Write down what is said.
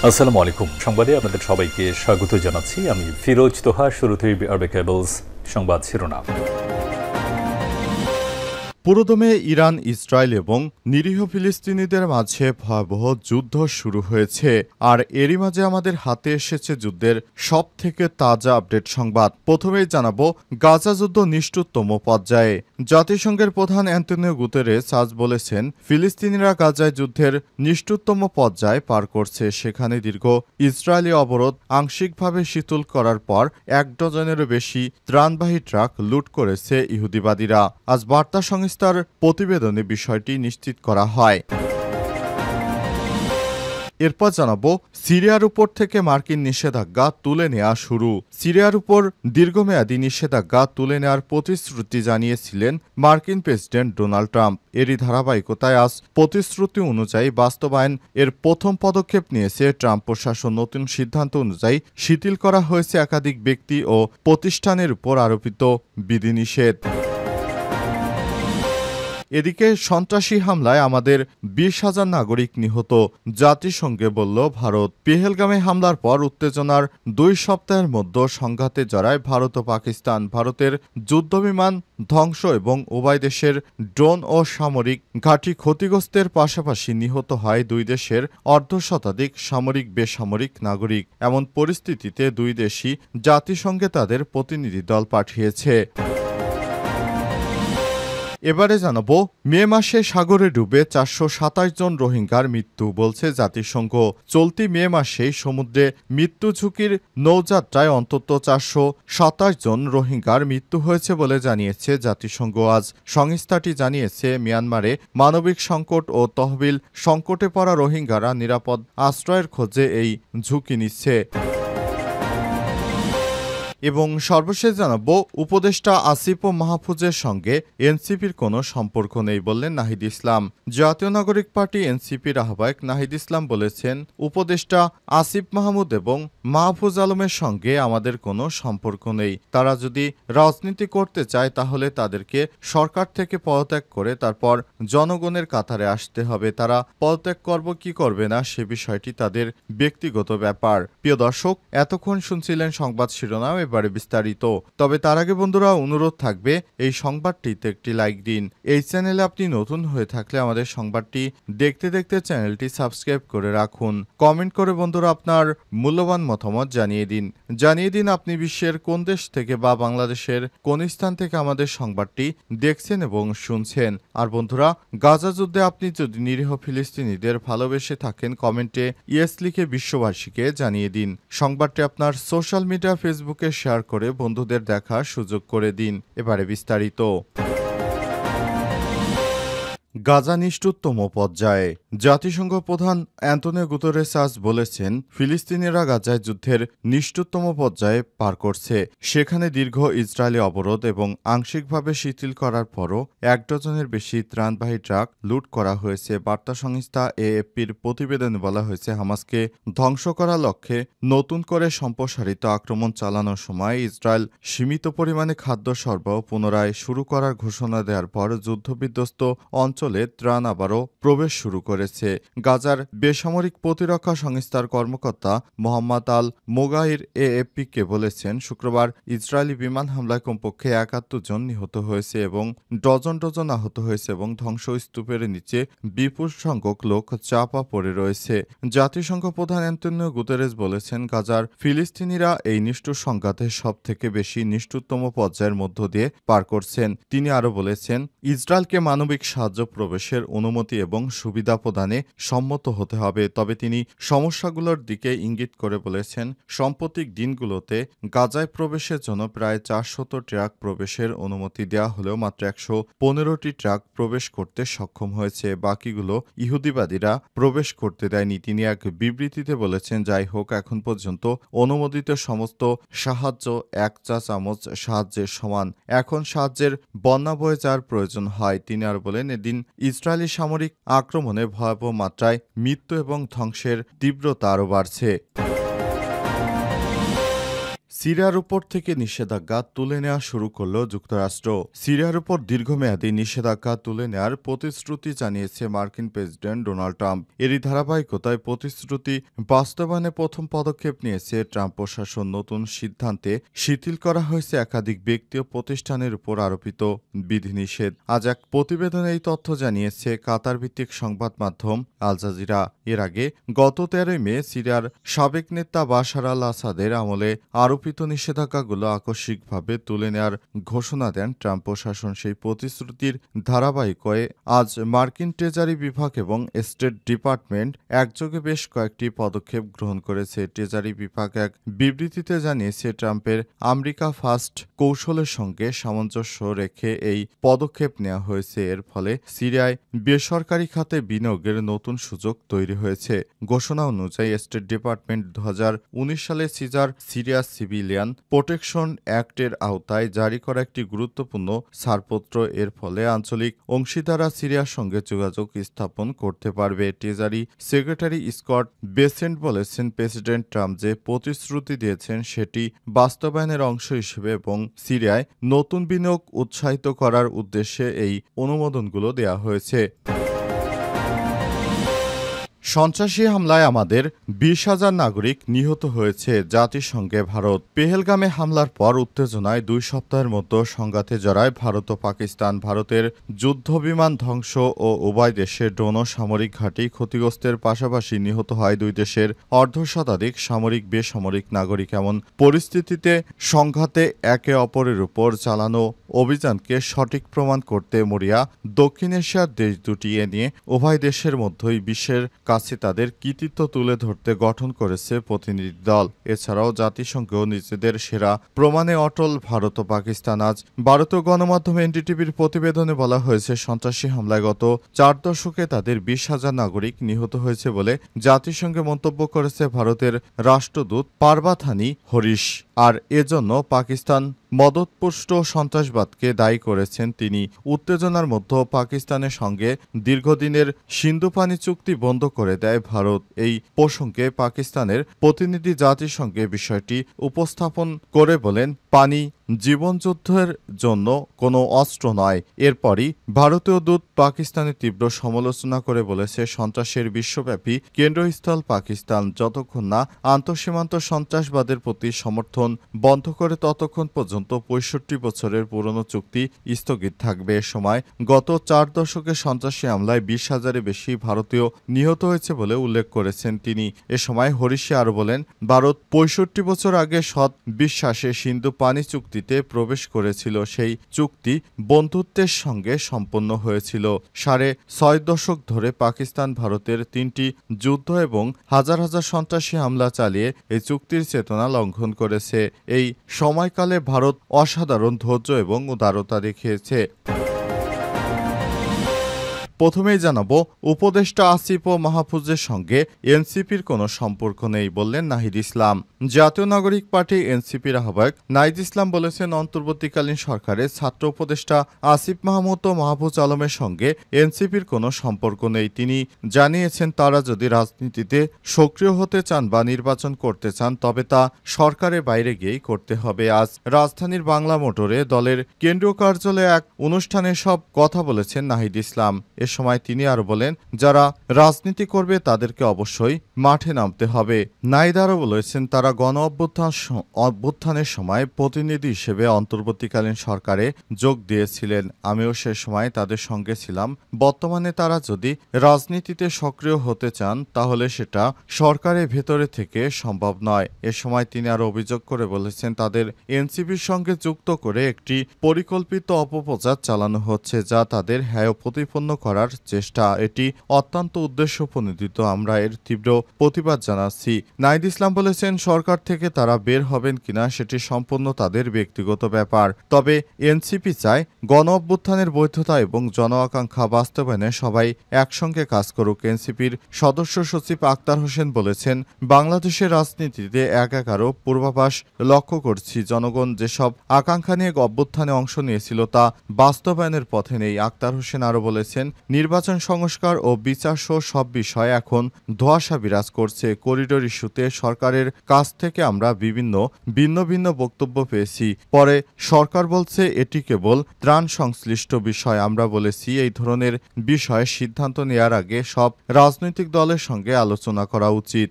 আসসালামু আলাইকুম। সংবাদে আপনাদের সবাইকে স্বাগত জানাচ্ছি। আমি ফিরোজ তোহা। শুরুতেই আরবে কেবলস সংবাদ শিরোনাম। পুরোদমে ইরান, ইসরায়েল এবং নিরীহ ফিলিস্তিনিদের মাঝে ভয়াবহ যুদ্ধ শুরু হয়েছে। আর এরই মাঝে আমাদের হাতে এসেছে যুদ্ধের সব থেকে তাজা আপডেট সংবাদ। প্রথমেই জানাবো গাজা যুদ্ধ নিষ্ঠুরতম পর্যায়ে। জাতিসংঘের প্রধান অ্যান্টোনিও গুতেরেস আজ বলেছেন, ফিলিস্তিনিরা গাজায় যুদ্ধের নিষ্ঠুরতম পর্যায়ে পার করছে। সেখানে দীর্ঘ ইসরায়েলি অবরোধ আংশিকভাবে শিথিল করার পর ১ ডজনেরও বেশি ত্রাণবাহী ট্রাক লুট করেছে ইহুদিবাদীরা। আজ বার্তা সংস্থার প্রতিবেদনে বিষয়টি নিশ্চিত করা হয়। এরপর জানাবো সিরিয়ার উপর থেকে মার্কিন নিষেধাজ্ঞা তুলে নেওয়া শুরু। সিরিয়ার উপর দীর্ঘমেয়াদী নিষেধাজ্ঞা তুলে নেওয়ার প্রতিশ্রুতি জানিয়েছিলেন মার্কিন প্রেসিডেন্ট ডোনাল্ড ট্রাম্প। এরই ধারাবাহিকতায় আজ প্রতিশ্রুতি অনুযায়ী বাস্তবায়ন এর প্রথম পদক্ষেপ নিয়েছে ট্রাম্প প্রশাসন। নতুন সিদ্ধান্ত অনুযায়ী শিথিল করা হয়েছে একাধিক ব্যক্তি ও প্রতিষ্ঠানের উপর আরোপিত বিধিনিষেধ। এদিকে সন্ত্রাসী হামলায় আমাদের ২০,০০০ নাগরিক নিহত, জাতিসংঘে বলল ভারত। পেহেলগামে হামলার পর উত্তেজনার ২ সপ্তাহের মধ্যে সংঘাতে জড়ায় ভারত ও পাকিস্তান। ভারতের যুদ্ধবিমান ধ্বংস এবং উভয় দেশের ড্রোন ও সামরিক ঘাঁটি ক্ষতিগ্রস্তের পাশাপাশি নিহত হয় ২ দেশের অর্ধশতাধিক সামরিক বেসামরিক নাগরিক। এমন পরিস্থিতিতে ২ দেশই জাতিসংঘে তাদের প্রতিনিধি দল পাঠিয়েছে। এবারে জানাবো মে মাসে সাগরে ডুবে ৪২৭ জন রোহিঙ্গার মৃত্যু, বলছে জাতিসংঘ। চলতি মে মাসেই সমুদ্রে মৃত্যু ঝুঁকির নৌযাত্রায় অন্তত ৪২৭ জন রোহিঙ্গার মৃত্যু হয়েছে বলে জানিয়েছে জাতিসংঘ। আজ সংস্থাটি জানিয়েছে, মিয়ানমারে মানবিক সংকট ও তহবিল সংকটে পড়া রোহিঙ্গারা নিরাপদ আশ্রয়ের খোঁজে এই ঝুঁকি নিচ্ছে। এবং সর্বশেষ জানাবো উপদেষ্টা আসিফ ও মাহফুজের সঙ্গে এনসিপির কোনো সম্পর্ক নেই বললেন নাহিদ ইসলাম। জাতীয় নাগরিক পার্টি এনসিপির আহ্বায়ক নাহিদ ইসলাম বলেছেন, উপদেষ্টা আসিফ মাহমুদ এবং মাহফুজ আলমের সঙ্গে আমাদের কোনো সম্পর্ক নেই। তারা যদি রাজনীতি করতে চায় তাহলে তাদেরকে সরকার থেকে পদত্যাগ করে তারপর জনগণের কাতারে আসতে হবে। তারা পদত্যাগ করব কি করবে না সে বিষয়টি তাদের ব্যক্তিগত ব্যাপার। প্রিয় দর্শক, এতক্ষণ শুনছিলেন সংবাদ শিরোনাম, এবারে বিস্তারিত। তবে তার আগে বন্ধুরা অনুরোধ থাকবে এই সংবাদটিতে একটি লাইক দিন। এই চ্যানেলে আপনি নতুন হয়ে থাকলে আমাদের সংবাদটি দেখতে দেখতে চ্যানেলটি সাবস্ক্রাইব করে রাখুন। কমেন্ট করে বন্ধুরা আপনার মূল্যবান মতামত জানিয়ে দিন আপনি বিশ্বের কোন দেশ থেকে বা বাংলাদেশের কোন স্থান থেকে আমাদের সংবাদটি দেখছেন এবং শুনছেন। আর বন্ধুরা, গাজা যুদ্ধে আপনি যদি নিরীহ ফিলিস্তিনিদের ভালোবেসে থাকেন কমেন্টে ইয়েস লিখে বিশ্ববাসীকে জানিয়ে দিন। সংবাদটি আপনার সোশ্যাল মিডিয়া ফেসবুকে শেয়ার করে বন্ধুদের দেখার সুযোগ করে দিন। এবারে বিস্তারিত। গাজা নিষ্ঠুরতম পর্যায়ে। জাতিসংঘ প্রধান অ্যান্টোনিও গুতেরেস আজ বলেছেন, ফিলিস্তিনিরা গাজায় যুদ্ধের নিষ্ঠুরতম পর্যায়ে পার করছে। সেখানে দীর্ঘ ইসরায়েলি অবরোধ এবং আংশিকভাবে শিথিল করার পরও ১ ডজনের বেশি ত্রাণবাহী ট্রাক লুট করা হয়েছে। বার্তা সংস্থা এএফপির প্রতিবেদনে বলা হয়েছে, হামাসকে ধ্বংস করার লক্ষ্যে নতুন করে সম্প্রসারিত আক্রমণ চালানোর সময় ইসরায়েল সীমিত পরিমাণে খাদ্য সরবরাহ পুনরায় শুরু করার ঘোষণা দেওয়ার পর যুদ্ধবিধ্বস্ত অঞ্চলে ত্রাণ আবারও প্রবেশ শুরু করেছে। গাজার বেসামরিক প্রতিরক্ষা সংস্থার কর্মকর্তা মোহাম্মদ আল মোগাহির এএফপিকে বলেছেন, শুক্রবার ইসরায়েলি বিমান হামলায় কমপক্ষে ৭১ জন নিহত হয়েছে এবং ডজন ডজন আহত হয়েছে এবং ধ্বংসস্তূপের নিচে বিপুল সংখ্যক লোক চাপা পড়ে রয়েছে। জাতিসংঘ প্রধান অ্যান্টোনিও গুতেরেস বলেছেন, গাজার ফিলিস্তিনিরা এই নিষ্ঠুর সংঘাতের সব থেকে বেশি নিষ্ঠুরতম পর্যায়ের মধ্য দিয়ে পার করছেন। তিনি আরও বলেছেন, ইসরায়েলকে মানবিক সাহায্য প্রবেশের অনুমতি এবং সুবিধা প্রদানে সম্মত হতে হবে। তবে তিনি সমস্যাগুলোর দিকে ইঙ্গিত করে বলেছেন, সাম্প্রতিক দিনগুলোতে গাজায় প্রবেশের জন্য প্রায় ৪০০ ট্রাক প্রবেশের অনুমতি দেওয়া হলেও মাত্র ১১৫টি ট্রাক প্রবেশ করতে সক্ষম হয়েছে। বাকিগুলো ইহুদিবাদীরা প্রবেশ করতে দেয়নি। তিনি এক বিবৃতিতে বলেছেন, যাই হোক, এখন পর্যন্ত অনুমোদিত সমস্ত সাহায্য ১ চা চামচ সাহায্যের সমান। এখন সাহায্যের বন্যা বয়ে যাওয়ার প্রয়োজন হয়। তিনি আর বলেন, এদিন ইসরায়েলি সামরিক আক্রমণে ভয়াবহ মাত্রায় মৃত্যু এবং ধ্বংসের তীব্রতা আরও বাড়ছে। সিরিয়ার উপর থেকে নিষেধাজ্ঞা তুলে নেওয়া শুরু করল যুক্তরাষ্ট্র। সিরিয়ার উপর দীর্ঘমেয়াদী নিষেধাজ্ঞা তুলে নেওয়ার প্রতিশ্রুতি জানিয়েছে মার্কিন প্রেসিডেন্ট ডোনাল্ড ট্রাম্প। এরই ধারাবাহিকতায় প্রতিশ্রুতি বাস্তবায়নে প্রথম পদক্ষেপ নিয়েছে ট্রাম্প প্রশাসন। নতুন সিদ্ধান্তে শিথিল করা হয়েছে একাধিক ব্যক্তি ও প্রতিষ্ঠানের উপর আরোপিত বিধিনিষেধ। আজ এক প্রতিবেদনে এই তথ্য জানিয়েছে কাতার ভিত্তিক সংবাদ মাধ্যম আল জাজিরা। এর আগে গত 13 মে সিরিয়ার সাবেক নেতা বাশার আল আসাদের আমলে আরোপিত নিষেধাজ্ঞাগুলো আকস্মিকভাবে তুলে নেওয়ার ঘোষণা দেন ট্রাম্প প্রশাসন। সেই প্রতিশ্রুতির ধারাবাহিকতায় আজ মার্কিন ট্রেজারি বিভাগ এবং স্টেট ডিপার্টমেন্ট একযোগে বেশ কয়েকটি পদক্ষেপ গ্রহণ করেছে। ট্রেজারি বিভাগ এক বিবৃতিতে জানিয়েছে ট্রাম্পের আমেরিকা ফার্স্ট কৌশলের সঙ্গে সামঞ্জস্য রেখে এই পদক্ষেপ নেওয়া হয়েছে। এর ফলে সিরিয়ায় বেসরকারি খাতে বিনিয়োগের নতুন সুযোগ তৈরি হয়েছে। ঘোষণা অনুযায়ী স্টেট ডিপার্টমেন্ট 2019 সালে সিরিয়া সিভিলিয়ান প্রোটেকশন অ্যাক্টের আওতায় জারি করা একটি গুরুত্বপূর্ণ ছাড়পত্র। এর ফলে আঞ্চলিক অংশীদাররা সিরিয়ার সঙ্গে যোগাযোগ স্থাপন করতে পারবে। ট্রেজারি সেক্রেটারি স্কট বেসেন্ট বলেছেন, প্রেসিডেন্ট ট্রাম্প যে প্রতিশ্রুতি দিয়েছেন সেটি বাস্তবায়নের অংশ হিসেবে এবং সিরিয়ায় নতুন বিনিয়োগ উৎসাহিত করার উদ্দেশ্যে এই অনুমোদনগুলো দেওয়া হয়েছে। সন্ত্রাসী হামলায় আমাদের 20,000 নাগরিক নিহত হয়েছে জাতিসংঘে ভারত। পেহেলগামে হামলার পর উত্তেজনায় 2 সপ্তাহের মতো সংঘাতে জড়ায় ভারত ও পাকিস্তান। ভারতের যুদ্ধবিমান ধ্বংস ও উভয় দেশের ড্রোন ও সামরিক ঘাঁটি ক্ষতিগ্রস্তের পাশাপাশি নিহত হয় 2 দেশের অর্ধশতাধিক সামরিক বেসামরিক নাগরিক। এমন পরিস্থিতিতে সংঘাতে একে অপরের উপর চালানো অভিযানকে সঠিক প্রমাণ করতে মরিয়া দক্ষিণ এশিয়ার দেশ দুটি এ নিয়ে উভয় দেশের মধ্যেই বিশ্বের কাছে তাদের কৃতিত্ব তুলে ধরতে গঠন করেছে প্রতিনিধি দল। এছাড়াও জাতিসংঘেও নিজেদের সেরা প্রমাণে অটল ভারত ও পাকিস্তান। আজ ভারতীয় গণমাধ্যম এনডিটিভির প্রতিবেদনে বলা হয়েছে, সন্ত্রাসী হামলায় গত 4 দশকে তাদের 20,000 নাগরিক নিহত হয়েছে বলে জাতিসংঘে মন্তব্য করেছে ভারতের রাষ্ট্রদূত পারবাথানি হরিশ। আর এজন্য পাকিস্তান মদতপুষ্ট সন্ত্রাসবাদকে দায়ী করেছেন তিনি। উত্তেজনার মধ্যে পাকিস্তানের সঙ্গে দীর্ঘদিনের সিন্ধুপানি চুক্তি বন্ধ করে দেয় ভারত। এই প্রসঙ্গে পাকিস্তানের প্রতিনিধি জাতিসংঘে বিষয়টি উপস্থাপন করে বলেন, পানি জীবনযুদ্ধের জন্য কোনো অস্ত্র নয়। এরপরই ভারতীয় দূত পাকিস্তানের তীব্র সমালোচনা করে বলেছে, সন্ত্রাসের বিশ্বব্যাপী কেন্দ্রস্থল পাকিস্তান। যতক্ষণ না আন্তঃসীমান্ত সন্ত্রাসবাদের প্রতি সমর্থন বন্ধ করে ততক্ষণ পর্যন্ত 65 বছরের পুরনো চুক্তি স্থগিত থাকবে। এ সময় গত 4 দশকে সন্ত্রাসী হামলায় 20,000-এর বেশি ভারতীয় নিহত হয়েছে বলে উল্লেখ করেছেন তিনি। এ সময় হরিশি আরও বলেন, ভারত 65 বছর আগে সৎ বিশ্বাসে সিন্ধু পানি চুক্তিতে প্রবেশ করেছিল। সেই চুক্তি বন্ধুত্বের সঙ্গে সম্পন্ন হয়েছিল। 6.5 দশক ধরে পাকিস্তান ভারতের 3টি যুদ্ধ এবং হাজার হাজার সন্ত্রাসী হামলা চালিয়ে এই চুক্তির চেতনা লঙ্ঘন করেছে। এই সময়কালে ভারত অসাধারণ ধৈর্য এবং উদারতা দেখিয়েছে। প্রথমেই জানাবো, উপদেষ্টা আসিফ ও মাহফুজের সঙ্গে এনসিপির কোনো সম্পর্ক নেই বললেন নাহিদ ইসলাম। জাতীয় নাগরিক পার্টি এনসিপির আহ্বায়ক নাহিদ ইসলাম বলেছেন, অন্তর্বর্তীকালীন সরকারের ছাত্র উপদেষ্টা আসিফ মাহমুদ ও মাহফুজ আলমের সঙ্গে এনসিপির কোনো সম্পর্ক নেই। তিনি জানিয়েছেন, তারা যদি রাজনীতিতে সক্রিয় হতে চান বা নির্বাচন করতে চান তবে তা সরকারের বাইরে গিয়েই করতে হবে। আজ রাজধানীর বাংলা মোটরে দলের কেন্দ্রীয় কার্যালয়ে এক অনুষ্ঠানে সব কথা বলেছেন নাহিদ ইসলাম। এ সময় তিনি আরও বলেন, যারা রাজনীতি করবে তাদেরকে অবশ্যই মাঠে নামতে হবে। নাহিদ আরও বলেছেন, তারা গণ অভ্যুত্থানের সময় প্রতিনিধি হিসেবে অন্তর্বর্তীকালীন সরকারে যোগ দিয়েছিলেন। আমিও সে সময় তাদের সঙ্গে ছিলাম। বর্তমানে তারা যদি রাজনীতিতে সক্রিয় হতে চান তাহলে সেটা সরকারের ভেতরে থেকে সম্ভব নয়। এ সময় তিনি আরও অভিযোগ করে বলেছেন, তাদের এনসিপির সঙ্গে যুক্ত করে একটি পরিকল্পিত অপপ্রচার চালানো হচ্ছে, যা তাদের হেয় প্রতিপন্ন করার চেষ্টা। এটি অত্যন্ত উদ্দেশ্যপ্রণোদিত। আমরা এর তীব্র প্রতিবাদ জানাচ্ছি। নাহিদ ইসলাম বলেছেন, সরকার থেকে তারা বের হবেন কিনা সেটি সম্পূর্ণ তাদের ব্যক্তিগত ব্যাপার। তবে এনসিপি চায় গণ অভ্যুত্থানের বৈধতা এবং জন আকাঙ্ক্ষা বাস্তবায়নে সবাই একসঙ্গে কাজ করুক। এনসিপির সদস্য সচিব আক্তার হোসেন বলেছেন, বাংলাদেশের রাজনীতিতে একাকারও পূর্বাভাস লক্ষ্য করছি। জনগণ যেসব আকাঙ্ক্ষা নিয়ে অভ্যুত্থানে অংশ নিয়েছিল তা বাস্তবায়নের পথে নেই। আক্তার হোসেন আরও বলেছেন, নির্বাচন সংস্কার ও বিচার সহ সব বিষয়ে এখন ধোঁয়াশা বিরাজ করছে। করিডোর ইস্যুতে সরকারের কাছ থেকে আমরা ভিন্ন ভিন্ন বক্তব্য পেয়েছি। পরে সরকার বলছে এটি কেবল ত্রাণ সংশ্লিষ্ট বিষয়। আমরা বলেছি এই ধরনের বিষয়ে সিদ্ধান্ত নেওয়ার আগে সব রাজনৈতিক দলের সঙ্গে আলোচনা করা উচিত।